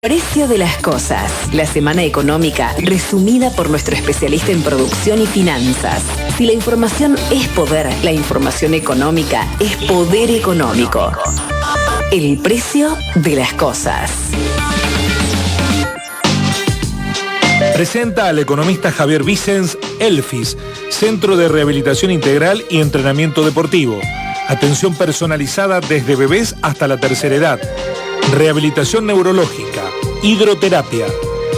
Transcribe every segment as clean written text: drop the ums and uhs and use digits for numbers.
Precio de las cosas. La semana económica resumida por nuestro especialista en producción y finanzas. Si la información es poder, la información económica es poder económico. El precio de las cosas. Presenta al economista Javier Vicens Elfis, Centro de Rehabilitación Integral y Entrenamiento Deportivo. Atención personalizada desde bebés hasta la tercera edad. Rehabilitación neurológica, hidroterapia.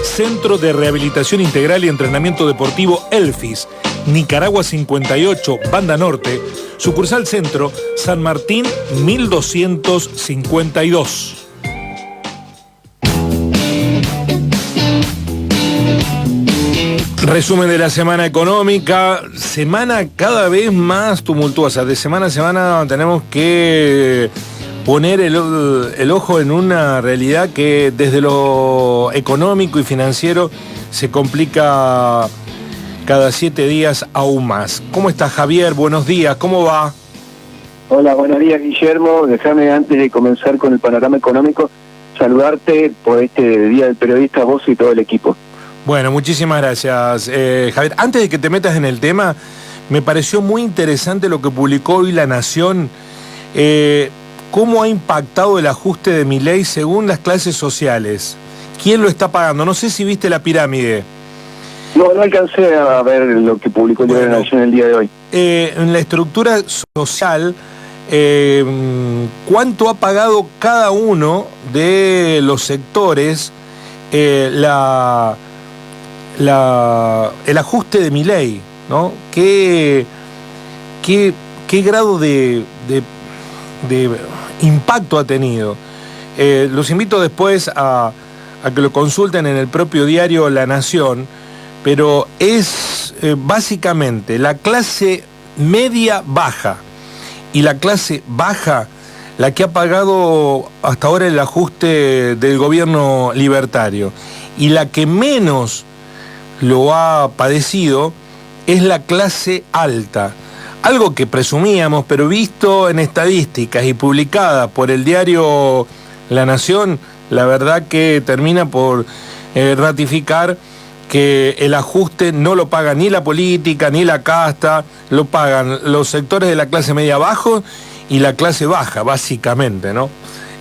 Centro de Rehabilitación Integral y Entrenamiento Deportivo Elfis, Nicaragua 58, Banda Norte, sucursal Centro, San Martín 1252. Resumen de la semana económica, semana cada vez más tumultuosa. De semana a semana tenemos que poner el ojo en una realidad que desde lo económico y financiero se complica cada 7 días aún más. ¿Cómo estás, Javier? Buenos días, ¿cómo va? Hola, buenos días, Guillermo. Déjame, antes de comenzar con el panorama económico, saludarte por este Día del Periodista, vos y todo el equipo. Bueno, muchísimas gracias, Javier. Antes de que te metas en el tema, me pareció muy interesante lo que publicó hoy La Nación. ¿Cómo ha impactado el ajuste de Milei según las clases sociales? ¿Quién lo está pagando? No sé si viste la pirámide. No alcancé a ver lo que publicó La Nación el día de hoy. En la estructura social, ¿cuánto ha pagado cada uno de los sectores el ajuste de Milei, ¿no? ¿Qué grado de impacto ha tenido? Los invito después a que lo consulten en el propio diario La Nación, pero es básicamente la clase media baja y la clase baja la que ha pagado hasta ahora el ajuste del gobierno libertario, y la que menos lo ha padecido es la clase alta. Algo que presumíamos, pero visto en estadísticas y publicada por el diario La Nación, la verdad que termina por ratificar que el ajuste no lo paga ni la política ni la casta, lo pagan los sectores de la clase media abajo y la clase baja, básicamente, ¿no?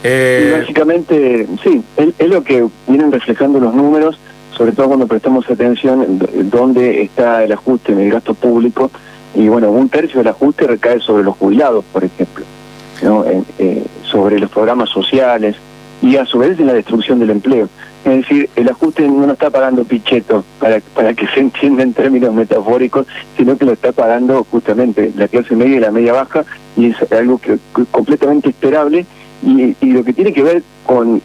Básicamente, sí, es lo que vienen reflejando los números, sobre todo cuando prestamos atención en dónde está el ajuste en el gasto público. Y bueno, 1/3 del ajuste recae sobre los jubilados, por ejemplo, ¿no? Sobre los programas sociales y a su vez en la destrucción del empleo. Es decir, el ajuste no lo está pagando Pichetto, para que se entienda en términos metafóricos, sino que lo está pagando justamente la clase media y la media baja, y es algo que completamente esperable, y lo que tiene que ver con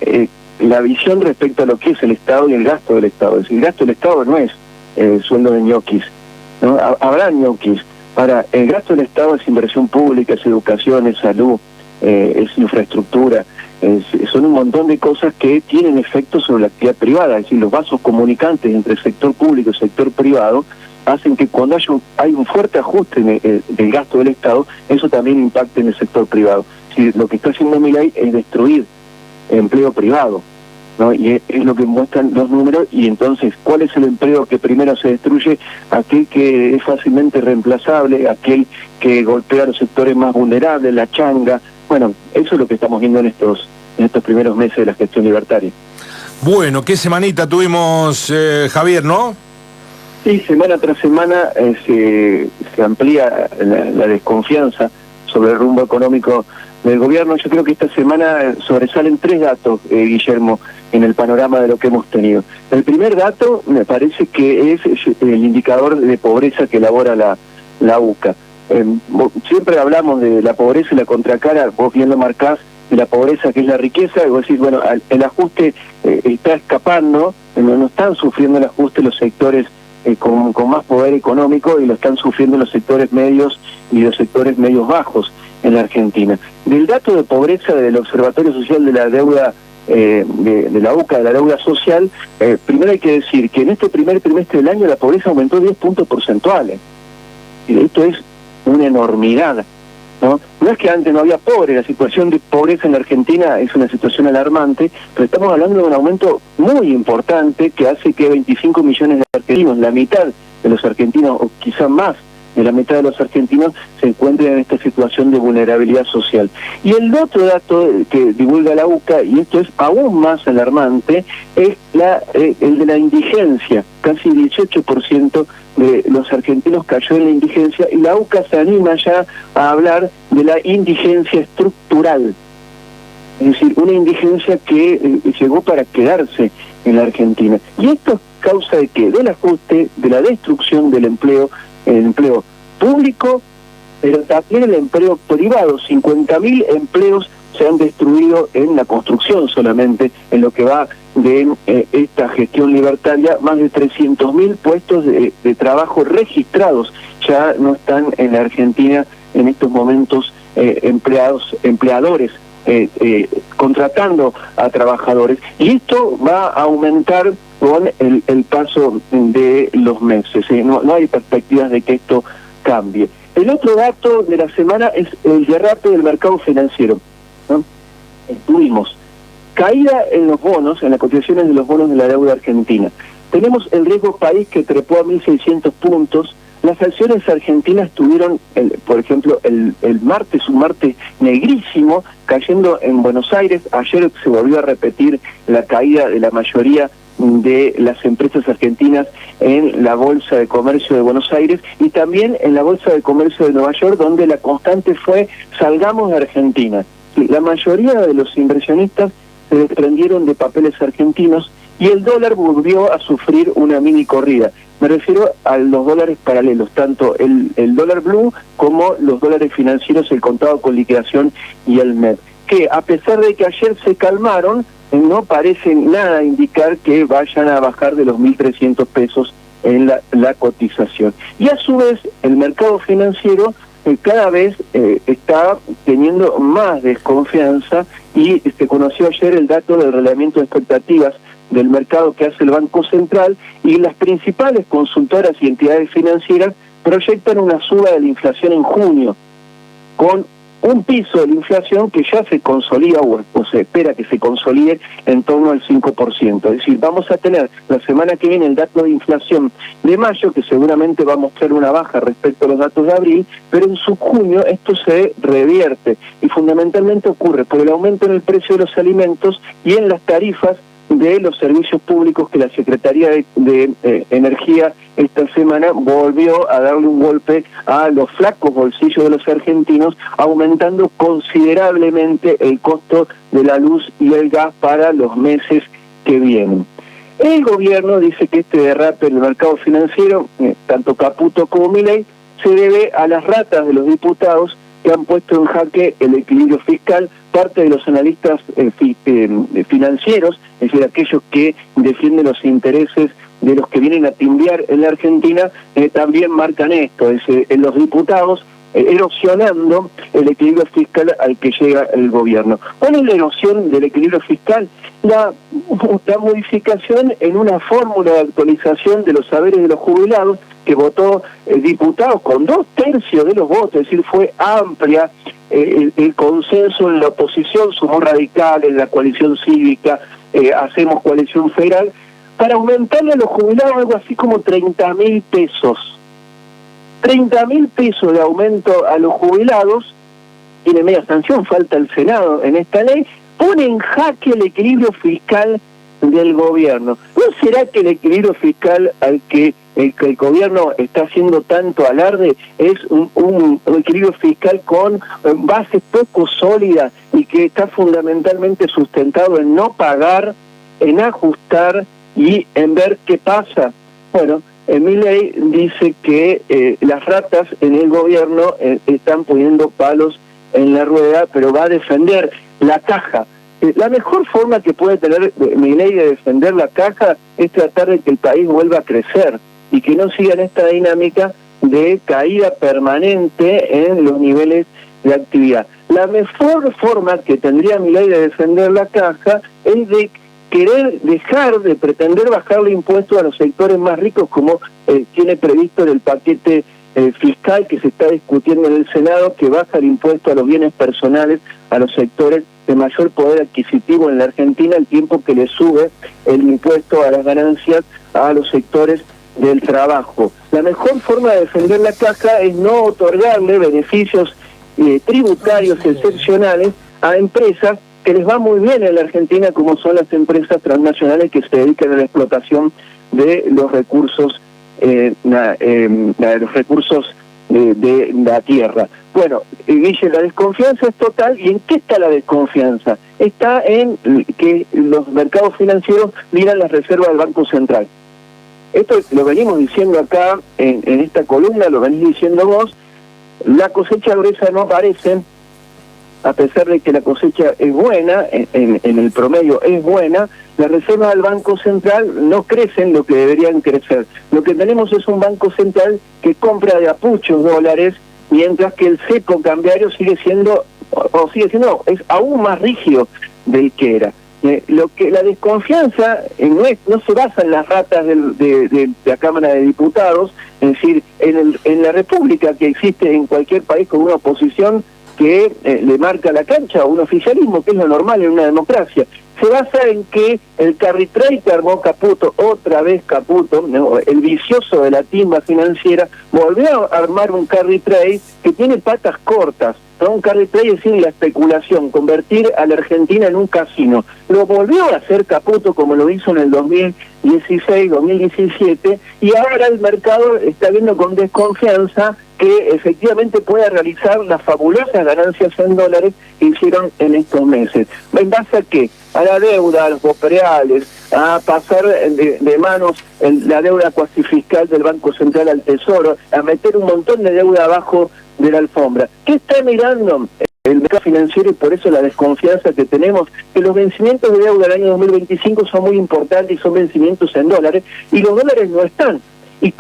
la visión respecto a lo que es el Estado y el gasto del Estado. Es decir, el gasto del Estado no es sueldo de ñoquis, ¿no? Habrá ñoquis. Ahora, el gasto del Estado es inversión pública, es educación, es salud, es infraestructura, son un montón de cosas que tienen efectos sobre la actividad privada. Es decir, los vasos comunicantes entre el sector público y el sector privado hacen que cuando hay un fuerte ajuste del gasto del Estado, eso también impacte en el sector privado. Es decir, lo que está haciendo Milei es destruir empleo privado, ¿no? Y es lo que muestran los números. Y entonces, ¿cuál es el empleo que primero se destruye? Aquel que es fácilmente reemplazable, aquel que golpea a los sectores más vulnerables, la changa. Bueno, eso es lo que estamos viendo en estos primeros meses de la gestión libertaria. Bueno, qué semanita tuvimos, Javier, ¿no? Sí, semana tras semana se amplía la desconfianza sobre el rumbo económico del gobierno. Yo creo que esta semana sobresalen 3 datos, Guillermo, en el panorama de lo que hemos tenido. El primer dato me parece que es el indicador de pobreza que elabora la UCA. Siempre hablamos de la pobreza y la contracara, vos bien lo marcás, de la pobreza que es la riqueza, y vos decís, bueno, el ajuste está escapando, no están sufriendo el ajuste los sectores con más poder económico, y lo están sufriendo los sectores medios y los sectores medios bajos en la Argentina. Del dato de pobreza del Observatorio Social de la Deuda, de la UCA, de la deuda social, primero hay que decir que en este primer trimestre del año la pobreza aumentó 10 puntos porcentuales. Y esto es una enormidad. ¿no? No es que antes no había pobres, la situación de pobreza en la Argentina es una situación alarmante, pero estamos hablando de un aumento muy importante que hace que 25 millones de argentinos, la mitad de los argentinos, o quizás más de la mitad de los argentinos, se encuentren en esta situación de vulnerabilidad social. Y el otro dato que divulga la UCA, y esto es aún más alarmante, es el de la indigencia. Casi 18% de los argentinos cayó en la indigencia, y la UCA se anima ya a hablar de la indigencia estructural. Es decir, una indigencia que llegó para quedarse en la Argentina. Y esto es causa de ¿qué? Del ajuste, de la destrucción del empleo, el empleo público, pero también el empleo privado. 50.000 empleos se han destruido en la construcción solamente, en lo que va de esta gestión libertaria. Más de 300.000 puestos de trabajo registrados ya no están en la Argentina en estos momentos, empleadores contratando a trabajadores, y esto va a aumentar con el paso de los meses. No hay perspectivas de que esto cambie. El otro dato de la semana es el derrape del mercado financiero, ¿no? Tuvimos caída en los bonos, en las cotizaciones de los bonos de la deuda argentina. Tenemos el riesgo país que trepó a 1.600 puntos. Las acciones argentinas tuvieron, por ejemplo, un martes negrísimo, cayendo en Buenos Aires. Ayer se volvió a repetir la caída de la mayoría de las empresas argentinas en la Bolsa de Comercio de Buenos Aires y también en la Bolsa de Comercio de Nueva York, donde la constante fue salgamos de Argentina. La mayoría de los inversionistas se desprendieron de papeles argentinos y el dólar volvió a sufrir una mini corrida. Me refiero a los dólares paralelos, tanto el dólar blue como los dólares financieros, el contado con liquidación y el MEP, que a pesar de que ayer se calmaron, no parece nada indicar que vayan a bajar de los 1.300 pesos en la cotización. Y a su vez, el mercado financiero cada vez está teniendo más desconfianza, y se conoció ayer el dato del relevamiento de expectativas del mercado que hace el Banco Central, y las principales consultoras y entidades financieras proyectan una suba de la inflación en junio, con un piso de la inflación que ya se consolida o se espera que se consolide en torno al 5%. Es decir, vamos a tener la semana que viene el dato de inflación de mayo, que seguramente va a mostrar una baja respecto a los datos de abril, pero en su junio esto se revierte, y fundamentalmente ocurre por el aumento en el precio de los alimentos y en las tarifas de los servicios públicos, que la Secretaría de Energía esta semana volvió a darle un golpe a los flacos bolsillos de los argentinos, aumentando considerablemente el costo de la luz y el gas para los meses que vienen. El gobierno dice que este derrape en el mercado financiero, tanto Caputo como Milei, se debe a las ratas de los diputados que han puesto en jaque el equilibrio fiscal. Parte de los analistas financieros, es decir, aquellos que defienden los intereses de los que vienen a timbiar en la Argentina, también marcan esto, es en los diputados erosionando el equilibrio fiscal al que llega el gobierno. ¿Cuál es la erosión del equilibrio fiscal? La modificación en una fórmula de actualización de los saberes de los jubilados que votó diputados con 2/3 de los votos, es decir, fue amplia el consenso en la oposición, sumó radicales, la coalición cívica, hacemos coalición federal, para aumentarle a los jubilados algo así como 30.000 pesos. 30.000 pesos de aumento a los jubilados, tiene media sanción, falta el Senado en esta ley, pone en jaque el equilibrio fiscal del gobierno. ¿No será que el equilibrio fiscal al que el gobierno está haciendo tanto alarde es un equilibrio fiscal con bases poco sólidas y que está fundamentalmente sustentado en no pagar, en ajustar y en ver qué pasa? Bueno, Milei dice que las ratas en el gobierno están poniendo palos en la rueda, pero va a defender la caja. La mejor forma que puede tener Milei de defender la caja es tratar de que el país vuelva a crecer y que no siga en esta dinámica de caída permanente en los niveles de actividad. La mejor forma que tendría Milei de defender la caja es de querer dejar de pretender bajarle impuestos a los sectores más ricos, como tiene previsto en el paquete fiscal que se está discutiendo en el Senado, que baja el impuesto a los bienes personales a los sectores de mayor poder adquisitivo en la Argentina, al tiempo que le sube el impuesto a las ganancias a los sectores del trabajo. La mejor forma de defender la caja es no otorgarle beneficios tributarios excepcionales a empresas que les va muy bien en la Argentina, como son las empresas transnacionales que se dedican a la explotación de los recursos de la tierra. Bueno, Guille, la desconfianza es total. ¿Y en qué está la desconfianza? Está en que los mercados financieros miran las reservas del Banco Central. Esto lo venimos diciendo acá en esta columna, lo venís diciendo vos. La cosecha gruesa no aparece, a pesar de que la cosecha es buena, en el promedio es buena. Las reservas del Banco Central no crecen lo que deberían crecer. Lo que tenemos es un Banco Central que compra de a puchos dólares, mientras que el cepo cambiario sigue siendo, es aún más rígido del que era. La desconfianza no se basa en las ratas de la Cámara de Diputados, es decir, en la república que existe en cualquier país con una oposición que le marca la cancha, o un oficialismo, que es lo normal en una democracia. Se basa en que el carry trade que armó Caputo, otra vez Caputo, ¿no?, el vicioso de la timba financiera, volvió a armar un carry trade que tiene patas cortas, ¿no? Un carry trade es decir, la especulación, convertir a la Argentina en un casino. Lo volvió a hacer Caputo como lo hizo en el 2016, 2017, y ahora el mercado está viendo con desconfianza que efectivamente pueda realizar las fabulosas ganancias en dólares que hicieron en estos meses. ¿En base a qué? A la deuda, a los bopreales, a pasar de manos la deuda cuasi fiscal del Banco Central al Tesoro, a meter un montón de deuda abajo de la alfombra. ¿Qué está mirando el mercado financiero? Y por eso la desconfianza que tenemos, que los vencimientos de deuda del año 2025 son muy importantes y son vencimientos en dólares, y los dólares no están. Y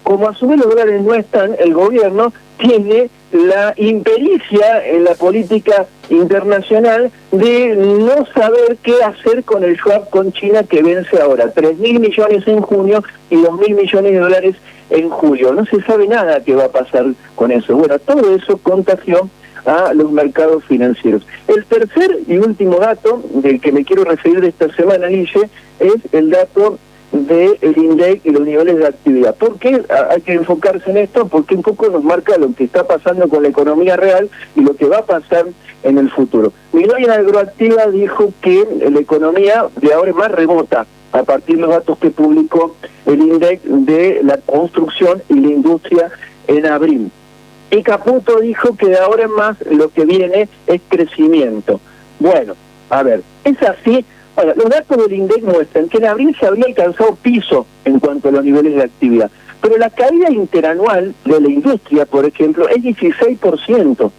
como a su vez los dólares no están, el gobierno tiene la impericia en la política internacional de no saber qué hacer con el swap con China que vence ahora, 3.000 millones en junio y 2.000 millones de dólares en julio. No se sabe nada qué va a pasar con eso. Bueno, todo eso contagió a los mercados financieros. El tercer y último dato del que me quiero referir de esta semana, Guille, es el dato del INDEC y los niveles de actividad. ¿Por qué hay que enfocarse en esto? Porque un poco nos marca lo que está pasando con la economía real y lo que va a pasar en el futuro. Milei en Agroactiva dijo que la economía de ahora es más remota, a partir de los datos que publicó el INDEC de la construcción y la industria en abril. Y Caputo dijo que de ahora en más lo que viene es crecimiento. Bueno, a ver, ¿es así? Ahora, los datos del INDEC muestran que en abril se habría alcanzado piso en cuanto a los niveles de actividad, pero la caída interanual de la industria, por ejemplo, es 16%.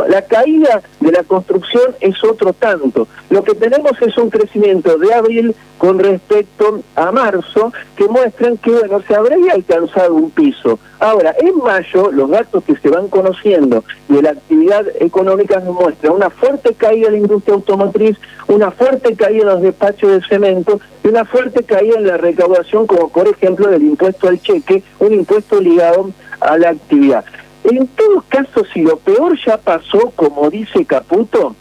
La caída de la construcción es otro tanto. Lo que tenemos es un crecimiento de abril con respecto a marzo que muestran que, bueno, se habría alcanzado un piso. Ahora, en mayo, los datos que se van conociendo de la actividad económica nos muestran una fuerte caída de la industria automotriz, una fuerte caída en los despachos de cemento y una fuerte caída en la recaudación, como por ejemplo del impuesto al cheque, un impuesto ligado a la actividad. En todo caso, si lo peor ya pasó, como dice Caputo,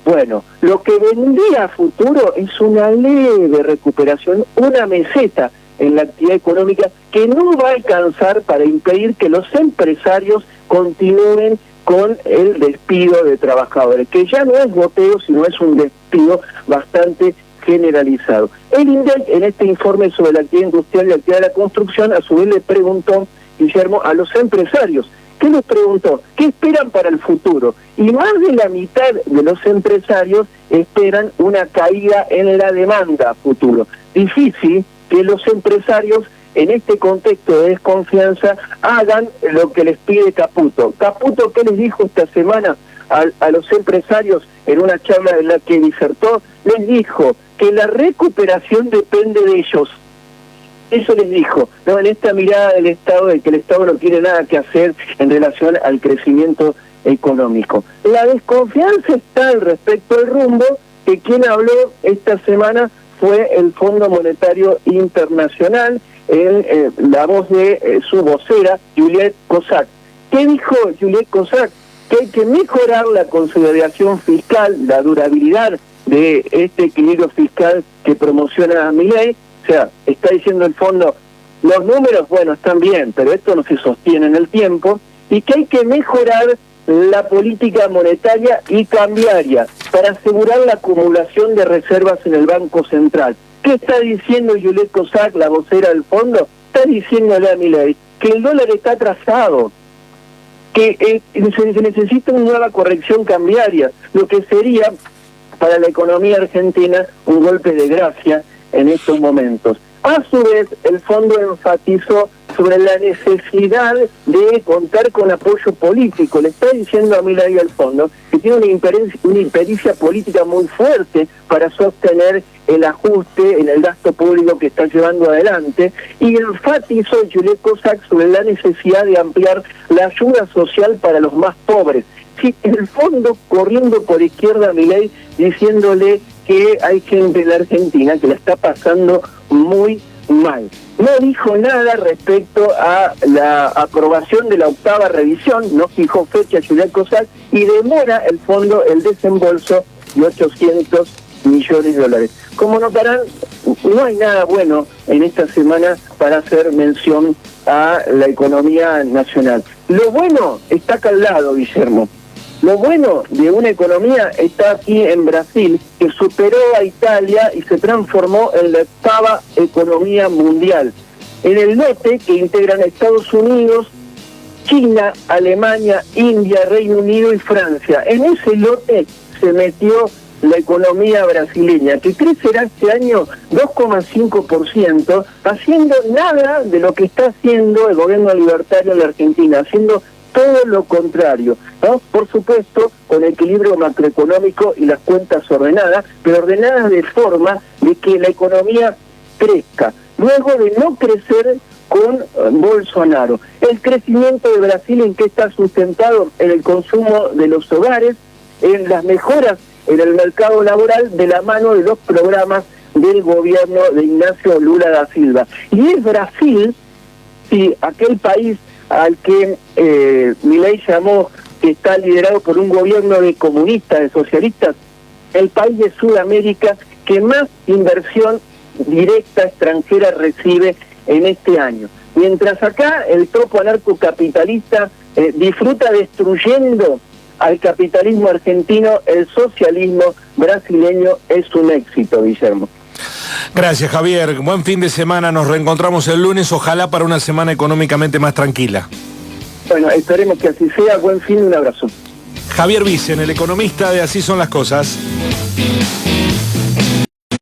bueno, lo que vendría a futuro es una leve recuperación, una meseta en la actividad económica que no va a alcanzar para impedir que los empresarios continúen con el despido de trabajadores, que ya no es goteo, sino es un despido bastante generalizado. El INDEC, en este informe sobre la actividad industrial y la actividad de la construcción, a su vez le preguntó, Guillermo, a los empresarios. ¿Qué les preguntó? ¿Qué esperan para el futuro? Y más de la mitad de los empresarios esperan una caída en la demanda a futuro. Difícil que los empresarios, en este contexto de desconfianza, hagan lo que les pide Caputo. Caputo, ¿qué les dijo esta semana a los empresarios en una charla en la que disertó? Les dijo que la recuperación depende de ellos. Eso les dijo, ¿no? En esta mirada del Estado, de que el Estado no tiene nada que hacer en relación al crecimiento económico. La desconfianza está al respecto del rumbo, que quien habló esta semana fue el Fondo Monetario Internacional en la voz de su vocera, Juliette Cossack. ¿Qué dijo Juliette Cossack? Que hay que mejorar la consolidación fiscal, la durabilidad de este equilibrio fiscal que promociona Milei. O sea, está diciendo el fondo, los números, bueno, están bien, pero esto no se sostiene en el tiempo, y que hay que mejorar la política monetaria y cambiaria para asegurar la acumulación de reservas en el Banco Central. ¿Qué está diciendo Juliette Cossack, la vocera del fondo? Está diciéndole a Milei que el dólar está atrasado, que se necesita una nueva corrección cambiaria, lo que sería para la economía argentina un golpe de gracia en estos momentos. A su vez, el fondo enfatizó sobre la necesidad de contar con apoyo político. Le está diciendo a Milei al fondo que tiene una impericia política muy fuerte para sostener el ajuste en el gasto público que está llevando adelante, y enfatizó Juliette Cossack sobre la necesidad de ampliar la ayuda social para los más pobres. Sí, el fondo corriendo por izquierda a Milei, diciéndole que hay gente en la Argentina que la está pasando muy mal. No dijo nada respecto a la aprobación de la 8ª revisión, no fijó fecha Juliette Cossack, y demora el fondo el desembolso de 800 millones de dólares. Como notarán, no hay nada bueno en esta semana para hacer mención a la economía nacional. Lo bueno está acá al lado, Guillermo. Lo bueno de una economía está aquí en Brasil, que superó a Italia y se transformó en la 8ª economía mundial. En el lote que integran Estados Unidos, China, Alemania, India, Reino Unido y Francia. En ese lote se metió la economía brasileña, que crecerá este año 2,5%, haciendo nada de lo que está haciendo el gobierno libertario en la Argentina, haciendo todo lo contrario, ¿no? Por supuesto, con equilibrio macroeconómico y las cuentas ordenadas, pero ordenadas de forma de que la economía crezca, luego de no crecer con Bolsonaro. El crecimiento de Brasil, ¿en qué está sustentado? En el consumo de los hogares, en las mejoras en el mercado laboral, de la mano de los programas del gobierno de Ignacio Lula da Silva. Y es Brasil, sí, aquel país al que Milei llamó que está liderado por un gobierno de comunistas, de socialistas, el país de Sudamérica que más inversión directa extranjera recibe en este año. Mientras acá el tropo anarcocapitalista disfruta destruyendo al capitalismo argentino, el socialismo brasileño es un éxito, Guillermo. Gracias, Javier. Buen fin de semana. Nos reencontramos el lunes, ojalá para una semana económicamente más tranquila. Bueno, esperemos que así sea. Buen fin y un abrazo. Javier Vicen, el economista de Así Son las Cosas.